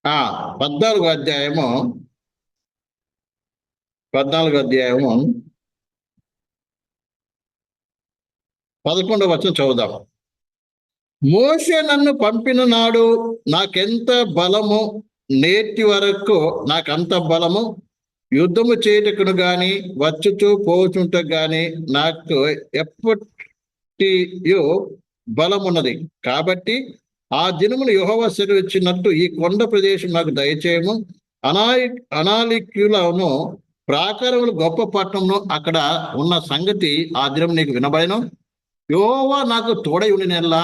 ఆ 14వ అధ్యాయము 14వ అధ్యాయము 11వ వచనం చదువుదాం. మోషే నన్ను పంపిన నాడు నాకెంత బలము, నేటి వరకు నాకంత బలము, యుద్ధము చేయుటకును గాని వచ్చుచూ పోచుంటకు గాని నాకు ఎప్పటియో బలమున్నది. కాబట్టి ఆ దినములు యెహోవా సెలవిచ్చినట్టు ఈ కొండ ప్రదేశం నాకు దయచేయము. అనాలిక్యులను ప్రాకారములు గొప్ప పట్టణమును అక్కడ ఉన్న సంగతి ఆ దినం నీకు వినబడెను. యెహోవా నాకు తోడై ఉండినెల్లా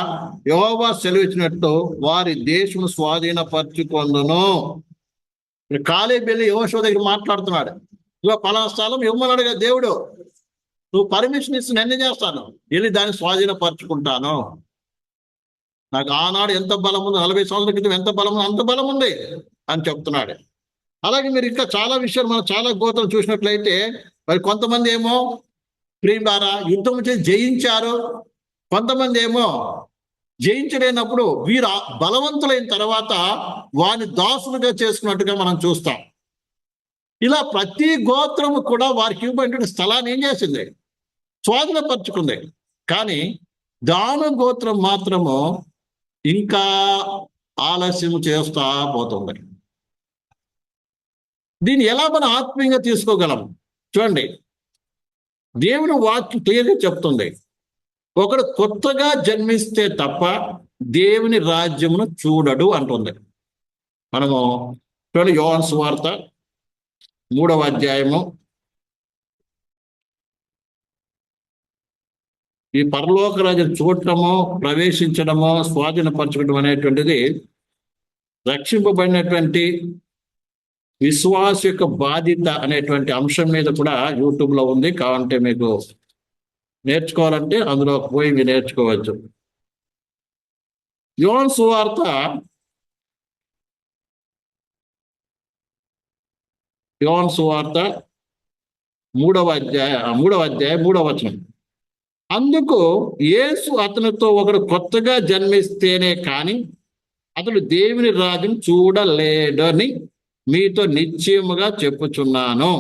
యెహోవా సెలవిచ్చినట్టు వారి దేశమును స్వాధీనపరచుకొందును. కాలేబు వెళ్ళి యెహోషువ దగ్గర మాట్లాడుతున్నాడు. ఇగో పలానా స్థలం ఇవ్వమన్నాడు కదా దేవుడు, నువ్వు పర్మిషన్ ఇస్తే నేను చేస్తాను, వెళ్ళి దాన్ని స్వాధీనపరచుకుంటాను. నాకు ఆనాడు ఎంత బలం ఉంది, 40 సంవత్సరాల క్రితం ఎంత బలం ఉంది, అంత బలం ఉంది అని చెప్తున్నాడు. అలాగే మీరు ఇంకా చాలా విషయాలు మనం చాలా గోత్రం చూసినట్లయితే, మరి కొంతమంది ఏమో ప్రియులారా యుద్ధం చేసి జయించారు, కొంతమంది ఏమో జయించలేనప్పుడు వీరు బలవంతులైన తర్వాత వారిని దాసులుగా చేసుకున్నట్టుగా మనం చూస్తాం. ఇలా ప్రతి గోత్రము కూడా వారికి ఇవ్వబడిన స్థలాన్ని ఏం చేసింది, స్వాధీనపరుచుకుంది. కానీ దాను గోత్రం మాత్రము ఇంకా ఆలస్యం చేస్తా పోతుంది. దీన్ని ఎలా మనం ఆత్మీయంగా తీసుకోగలం చూడండి. దేవుని వాక్యం క్లియర్గా చెప్తుంది, ఒకడు కొత్తగా జన్మిస్తే తప్ప దేవుని రాజ్యమును చూడడు అంటుంది. మనము చూడండి, యోహాను సువార్త 3వ అధ్యాయము. ఈ పరలోక రాజ్యం చూడటము, ప్రవేశించడము, స్వాధీనపరచడం అనేటువంటిది రక్షింపబడినటువంటి విశ్వాస యొక్క బాధ్యత అనేటువంటి అంశం మీద కూడా యూట్యూబ్లో ఉంది. కావాలంటే మీకు నేర్చుకోవాలంటే అందులో పోయి మీరు నేర్చుకోవచ్చు. యోహాను సువార్త 3వ అధ్యాయం 3వ వచనం. అందుకు యేసు అతనితో ఒకడు కొత్తగా జన్మిస్తేనే కాని అతడు దేవుని రాజ్యం చూడలేడని మీతో నిశ్చయముగా చెప్పుచున్నాను.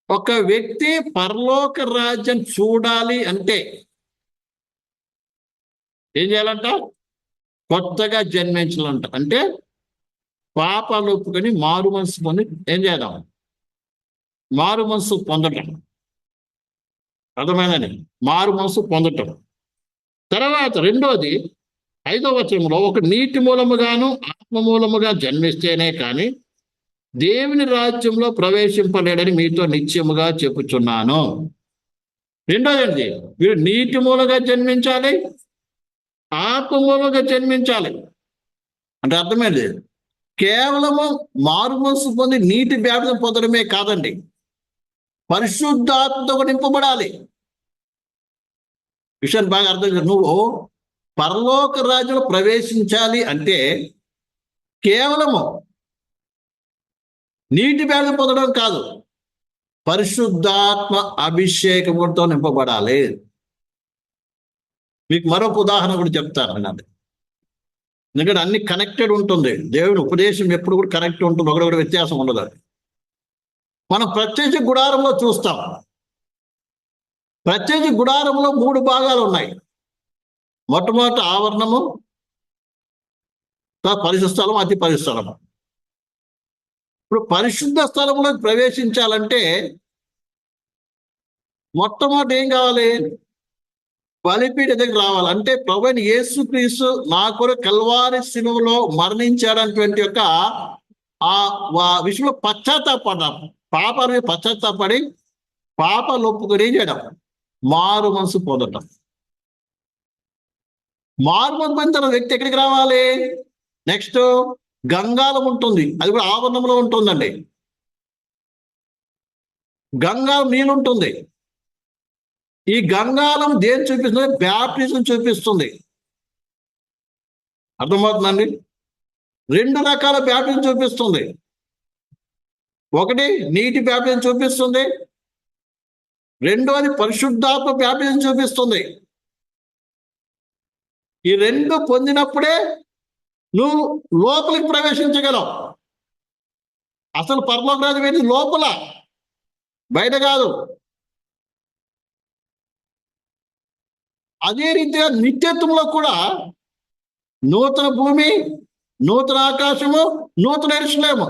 ఒక వ్యక్తి పరలోక రాజ్యం చూడాలి అంటే ఏం చేయాలంట, కొత్తగా జన్మించాలంట. అంటే పాపాలు ఒప్పుకొని మారు మనసు పొంది ఏం చేద్దాం, మారు మనసు పొందటం. అర్థమైందని, మారు మనసు పొందటం. తర్వాత రెండోది 5వ వచనంలో, ఒక నీటి మూలముగాను ఆత్మ మూలముగా జన్మిస్తేనే కానీ దేవుని రాజ్యంలో ప్రవేశింపలేడని మీతో నిశ్చయముగా చెప్పుచున్నాను. రెండోదండి, మీరు నీటి మూలంగా జన్మించాలి, ఆత్మ మూలంగా జన్మించాలి. అంటే అర్థమైంది, కేవలము మారు మనసు పొంది నీటి బ్యాప్తిసం పొందడమే కాదండి, పరిశుద్ధాత్మతో నింపబడాలి. విషయాన్ని బాగా అర్థం చేయాలి. నువ్వు పరలోక రాజ్యంలో ప్రవేశించాలి అంటే కేవలము నీటి బ్యాప్తిసం పొందడం కాదు, పరిశుద్ధాత్మ అభిషేకముతో నింపబడాలి. మీకు మరొక ఉదాహరణ కూడా చెప్తాను అన్నది. ఎందుకంటే అన్ని కనెక్టెడ్ ఉంటుంది. దేవుని ఉపదేశం ఎప్పుడు కూడా కనెక్ట్ ఉంటుంది, ఒకటి వ్యత్యాసం ఉండదు. మనం ప్రత్యక్ష గుడారంలో చూస్తాం. ప్రత్యక్ష గుడారంలో 3 భాగాలు ఉన్నాయి. మొట్టమొదటి ఆవరణము, పరిశుద్ధ స్థలం, అతి పరిశుద్ధ స్థలము. ఇప్పుడు పరిశుద్ధ స్థలంలో ప్రవేశించాలంటే మొట్టమొదటి ఏం కావాలి, బలిపీఠ దగ్గర రావాలి. అంటే ప్రభువైన యేసుక్రీస్తు నా కొరకు కల్వారి శిలువలో మరణించాడనేటువంటి యొక్క ఆ విషయంలో పశ్చాత్తాపడ్డాం. పాపాన్ని పశ్చాత్తాపడి పాపాలు ఒప్పుకొని చేయడం, మారు మనసు పొందటం. మారు మనసు పొందిన వ్యక్తి ఎక్కడికి రావాలి, నెక్స్ట్ గంగాలం ఉంటుంది, అది కూడా ఆవరణంలో ఉంటుందండి. గంగాలం నీళ్ళు ఉంటుంది. ఈ గంగాలం దేని చూపిస్తుంది, బ్యాప్టిజం చూపిస్తుంది. అర్థమవుతుందండి, 2 రకాల బ్యాప్టిజం చూపిస్తుంది. ఒకటి నీటి బ్యాప్టిజం చూపిస్తుంది, రెండోది పరిశుద్ధాత్మ బ్యాప్టిజం చూపిస్తుంది. ఈ 2 పొందినప్పుడే నువ్వు లోపలికి ప్రవేశించగలవు. అసలు పరలోక రాజ్యం ఏంటి? లోపల, బయట కాదు. అదే రీతిగా నిత్యత్వంలో కూడా నూతన భూమి, నూతన ఆకాశము, నూతన యెరూషలేము.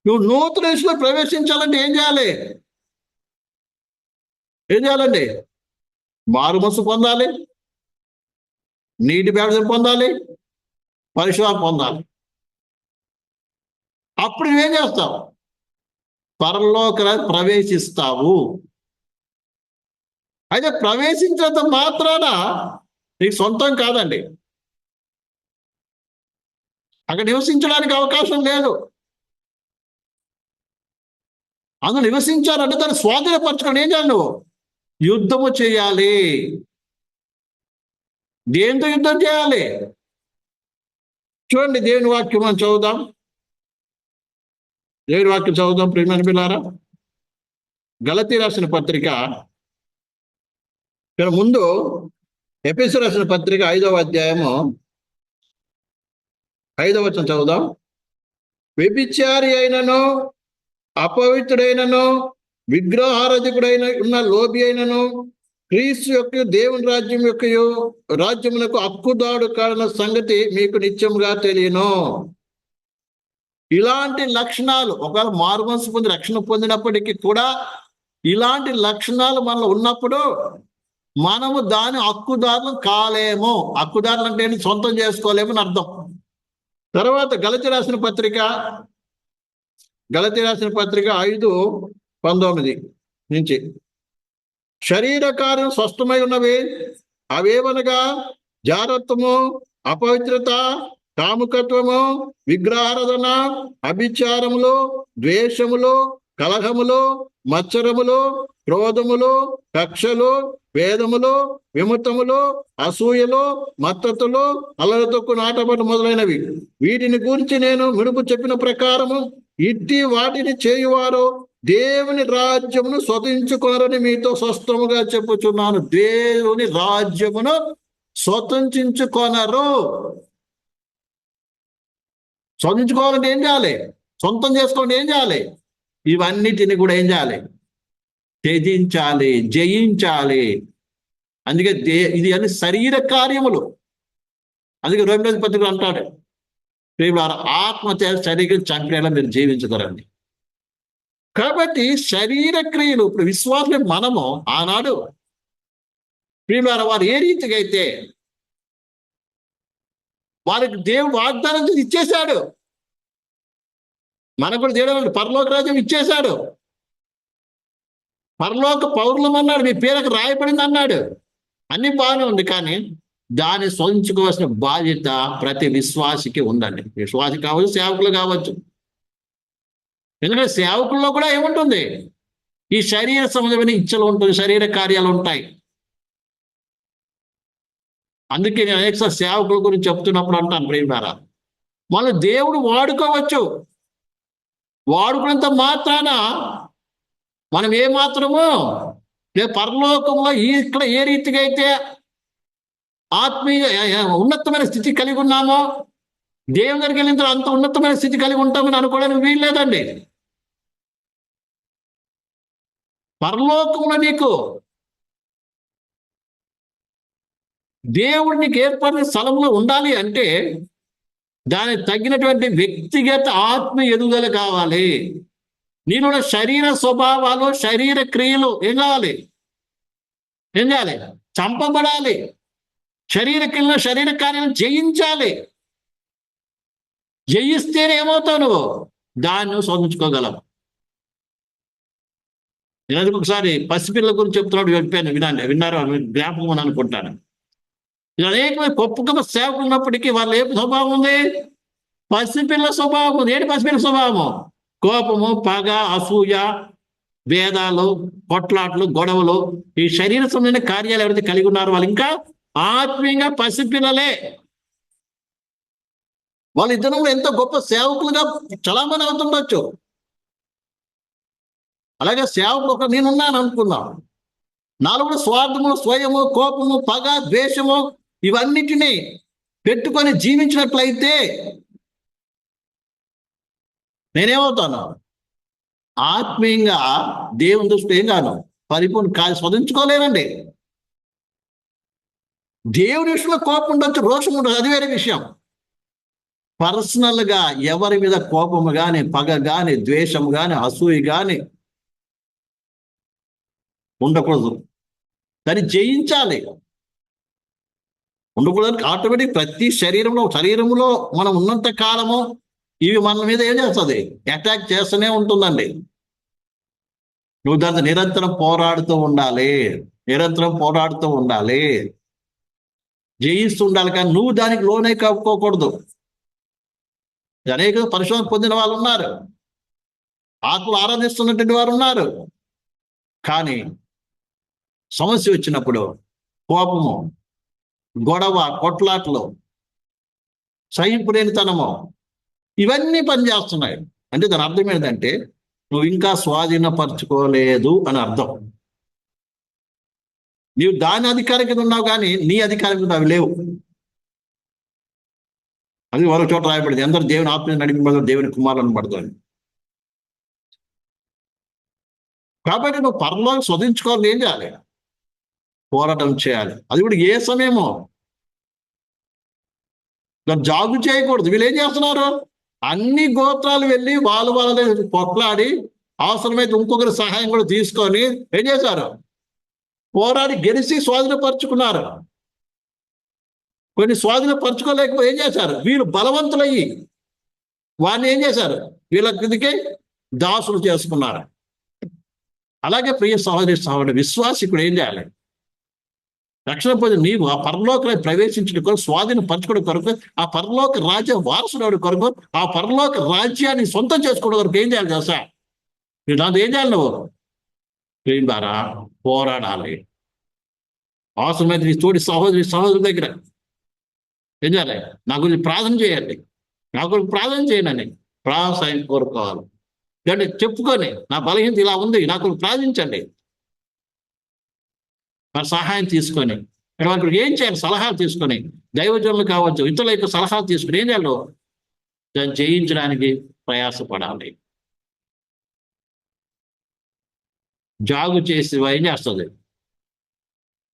నువ్వు నూతన యెరూషలేము ప్రవేశించాలంటే ఏం చేయాలి? ఏం చేయాలండి? మారుమనసు పొందాలి, నీటి బ్యాప్టిజం పొందాలి, పరిశుభ్రత పొందాలి. అప్పుడు నువ్వేం చేస్తావు? పరలోక ప్రవేశిస్తావు. అయితే ప్రవేశించినంత మాత్రాన నీకు సొంతం కాదండి. అక్కడ నివసించడానికి అవకాశం లేదు. అందులో నివసించాలంటే దాన్ని స్వాధీనపరచుకొని ఏం చేయాలి? నువ్వు యుద్ధము చేయాలి. దేంతో యుద్ధం చేయాలి? చూడండి, దేవుని వాక్యం మనం చదువుదాం. దేవుని వాక్యం చదువుదాం ప్రియమైన పిల్లారా. గలతీ రాసిన పత్రిక, ముందు ఎఫెసీయులకు రాసిన పత్రిక 5వ అధ్యాయము 5వ వచనం చదువుదాం. వ్యభిచారి అయినను, అపవిత్రుడైనను, విగ్రహారాధకుడైన ఉన్న లోబి అయినను, క్రీస్తు యొక్క దేవుని రాజ్యమునకు హక్కుదాడు కాడన సంగతి మీకు నిత్యముగా తెలియను. ఇలాంటి లక్షణాలు, ఒకవేళ మారుమనసు పొంది రక్షణ పొందినప్పటికీ కూడా ఇలాంటి లక్షణాలు మనలో ఉన్నప్పుడు మనము దాని హక్కుదారులు కాలేము. హక్కుదారులు అంటే ఏంటి? సొంతం చేసుకోలేమని అర్థం. తర్వాత గలతీ రాసిన పత్రిక 5:19 నుంచి, శరీర కార్యం స్పష్టమై ఉన్నవి. అవేవనగా జారత్వము, అపవిత్రత, కాముకత్వము, విగ్రహారాధన, అభిచారములు, ద్వేషములు, కలహములు, మత్సరములు, క్రోధములు, కక్షలు, వేదములు, విమతములు, అసూయలు, మత్తతులు, అల్లరితొక్కు నాటబడి మొదలైనవి. వీటిని గురించి నేను మునుపు చెప్పిన ప్రకారము ఇట్టి వాటిని చేయువారు దేవుని రాజ్యమును స్వతంత్రించుకొనరని మీతో స్పష్టముగా చెప్పుచున్నాను. దేవుని రాజ్యమును స్వతంత్రించుకొనరు. స్వతంత్రించుకోవాలంటే ఏం చేయాలి? సొంతం చేసుకోవాలంటే ఏం చేయాలి? ఇవన్నిటిని కూడా ఏం చేయాలి? త్యజించాలి, జయించాలి. అందుకే ఇది అన్ని శరీర కార్యములు. అందుకే రోమిల పత్రిక అంటాడు, ఆత్మ శరీరం చంపేలా మీరు జీవించగలండి. కాబట్టి శరీర క్రియలు, ఇప్పుడు విశ్వాసం మనము ఆనాడు ప్రియులారా వారు ఏ రీతిగా అయితే వారికి దేవుడు వాగ్దానం చేసి ఇచ్చేశాడు, మనకు కూడా దేవుడు పరలోక రాజ్యం ఇచ్చేశాడు. పరలోక పౌరులం అన్నాడు, మీ పేరుకు రాయబడింది అన్నాడు. అన్ని బాగానే ఉంది, కానీ దాన్ని స్వరించుకోవాల్సిన బాధ్యత ప్రతి విశ్వాసికి ఉందండి. విశ్వాసి కావచ్చు, సేవకులు కావచ్చు. ఎందుకంటే సేవకుల్లో కూడా ఏముంటుంది? ఈ శరీర సంబంధమైన ఇచ్చలు ఉంటుంది, శరీర కార్యాలు ఉంటాయి. అందుకే నేను అనేక సేవకుల గురించి చెప్తున్నప్పుడు అంటాను, ప్రియులారా, మన దేవుడు వాడుకోవచ్చు. వాడుకున్నంత మాత్రాన మనం ఏమాత్రము పరలోకంలో ఇక్కడ ఏ రీతిగా అయితే ఆత్మీయ ఉన్నతమైన స్థితి కలిగి ఉన్నామో, దేవుని దగ్గరికి వెళ్ళిన తర్వాత అంత ఉన్నతమైన స్థితి కలిగి ఉంటామని అనుకోవడానికి వీల్లేదండి. పరలోకంలో నీకు దేవుడు నీకు ఏర్పడిన స్థలంలో ఉండాలి అంటే దానికి తగినటువంటి వ్యక్తిగత ఆత్మ ఎదుగుదల కావాలి. నీలో శరీర స్వభావాలు, శరీర క్రియలు ఏం కావాలి? ఏం చేయాలి? చంపబడాలి. శరీర క్రియలు, శరీర కార్యాలను జయించాలి. జయిస్తేనే ఏమవుతావు? నువ్వు దాన్ని స్వతంత్రించుకోగలవు. నేను ఒకసారి పసిపిల్లల గురించి చెప్తున్నాడు, చెప్పాను, విన్నారో జ్ఞాపకం అని అనుకుంటాను. అనేకమంది గొప్ప గొప్ప సేవకులు ఉన్నప్పటికీ వాళ్ళు ఏ స్వభావం ఉంది? పసిపిల్ల స్వభావం ఉంది. ఏంటి పసిపిల్ల స్వభావము? కోపము, పగ, అసూయ, భేదాలు, కొట్లాట్లు, గొడవలు, ఈ శరీర సంబంధమైన కార్యాలు ఎవరైతే కలిగి ఉన్నారో వాళ్ళు ఇంకా ఆత్మీయంగా పసిపిల్లలే. వాళ్ళిద్దరు కూడా ఎంతో గొప్ప సేవకులుగా చలామణి అవుతుండొచ్చు. అలాగే సేవకులు ఒక నేనున్నాను అనుకుందాం, నాలో కూడా స్వార్థము, స్వయము, కోపము, పగ, ద్వేషము, ఇవన్నిటినీ పెట్టుకొని జీవించినట్లయితే నేనేమవుతాను? ఆత్మీయంగా దేవుని దృష్టిలో ఏం కాను, పరిపూర్ణ కాదు, స్వదించుకోలేనండి. దేవుని విషయంలో కోపం ఉండొచ్చు, రోషం ఉండదు, అది వేరే విషయం. పర్సనల్ గా ఎవరి మీద కోపము గాని, పగ గాని, ద్వేషము గాని, అసూయ గాని ఉండకూడదు. దాన్ని జయించాలి. ఉండకూడదు. ఆటోమేటిక్ ప్రతి శరీరంలో మనం ఉన్నంత కాలము ఇవి మన మీద ఏం చేస్తుంది? అటాక్ చేస్తూనే ఉంటుందండి. నువ్వు దాన్ని నిరంతరం పోరాడుతూ ఉండాలి, నిరంతరం పోరాడుతూ ఉండాలి, జయిస్తూ ఉండాలి. కానీ నువ్వు దానికి లోనే కప్పుకోకూడదు. అనేక పరిశోధన పొందిన వాళ్ళు ఉన్నారు, ఆత్మలు ఆరాధిస్తున్నటువంటి వారు ఉన్నారు. కానీ సమస్య వచ్చినప్పుడు కోపము, గొడవ, కొట్లాట్లు, సహింపులేనితనము, ఇవన్నీ పనిచేస్తున్నాయి. అంటే దాని అర్థం ఏంటంటే నువ్వు ఇంకా స్వాధీనపరచుకోలేదు అని అర్థం. నీవు దాని అధికారం కింద ఉన్నావు కానీ నీ అధికారం కింద అవి లేవు. అది మరో చోట రాయబడింది, అందరూ దేవుని ఆత్మ నడిపించబడతారు, దేవుని కుమారులను పడతారు. కాబట్టి నువ్వు పరలోకం స్వదించుకోవాలి. ఏం చేయాలి? పోరాటం చేయాలి. అది కూడా ఏ సమయమో జాగు చేయకూడదు. వీళ్ళు ఏం చేస్తున్నారు? అన్ని గోత్రాలు వెళ్ళి వాళ్ళ కొట్లాడి అవసరమైతే ఇంకొకరి సహాయం కూడా తీసుకొని ఏం చేశారు? పోరాడి గెలిచి స్వాధీనపరుచుకున్నారు. కొన్ని స్వాధీనపరచుకోలేకపోతే ఏం చేశారు? వీళ్ళు బలవంతులయ్యి వారిని ఏం చేశారు? వీళ్ళ కిందకే దాసులు చేసుకున్నారు. అలాగే ప్రియ సహోదరి విశ్వాసికుడు ఏం చేయాలి? రక్షణ పొంది నీవు ఆ పరలోక ప్రవేశించడం కొరకు, స్వాధీనం పరచుకోవడం కొరకు, ఆ పరలోక రాజ్య వారసుడు కొరకు, ఆ పరలోక రాజ్యాన్ని సొంతం చేసుకోవడం కొరకు ఏం చేయాలి తెలుసా? దాంతో ఏం చేయాలి? నువ్వు ప్రేమ ద్వారా పోరాడాలి. అవసరమైతే నీ తోటి సహోదరి దగ్గర ఏం చేయాలి? నా గురించి ప్రార్థన చేయండి, నా గురించి ప్రార్థన చేయండి, ప్రార్థన కోరుకోవాలి. అంటే చెప్పుకొని నా బలహీనత ఇలా ఉంది, నాకు ప్రార్థించండి, మరి సహాయం తీసుకొని ఇక్కడ ఏం చేయాలి? సలహాలు తీసుకొని, దైవజనులు కావచ్చు, ఇతరుల యొక్క సలహాలు తీసుకుని ఏం చేయాలి? దాన్ని జయించడానికి ప్రయాసపడాలి. జాగు చేసి ఏం చేస్తుంది?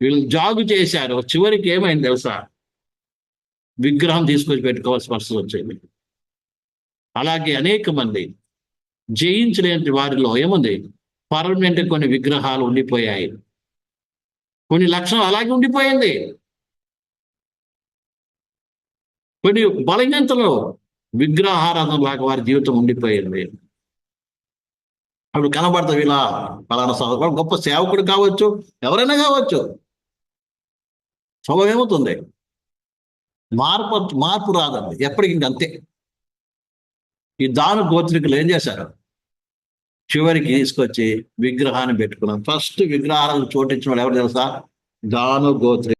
వీళ్ళు జాగు చేశారు, చివరికి ఏమైంది తెలుసా? విగ్రహం తీసుకొచ్చి పెట్టుకోవాల్సిన పరిస్థితి వచ్చింది. అలాగే అనేక మంది జయించలేని వారిలో ఏముంది? పర్మనెంట్ కొన్ని విగ్రహాలు ఉండిపోయాయి, కొన్ని లక్షణాలు అలాగే ఉండిపోయింది. కొన్ని బలహీనతలో విగ్రహారాధన లాగా వారి జీవితం ఉండిపోయింది. అప్పుడు కనబడతావు ఇలా పలానా సహోదరుడు గొప్ప సేవకుడు కావచ్చు, ఎవరైనా కావచ్చు, స్వభావం ఏమవుతుంది? మార్పు రాదండి ఎప్పటికి. ఇంకంతే. ఈ దాను గోత్రికులు ఏం చేశారు? చివరికి తీసుకొచ్చి విగ్రహాన్ని పెట్టుకున్నాం. ఫస్ట్ విగ్రహాలను చోటించిన వాళ్ళు ఎవరు తెలుసా? దాను గోత్రి.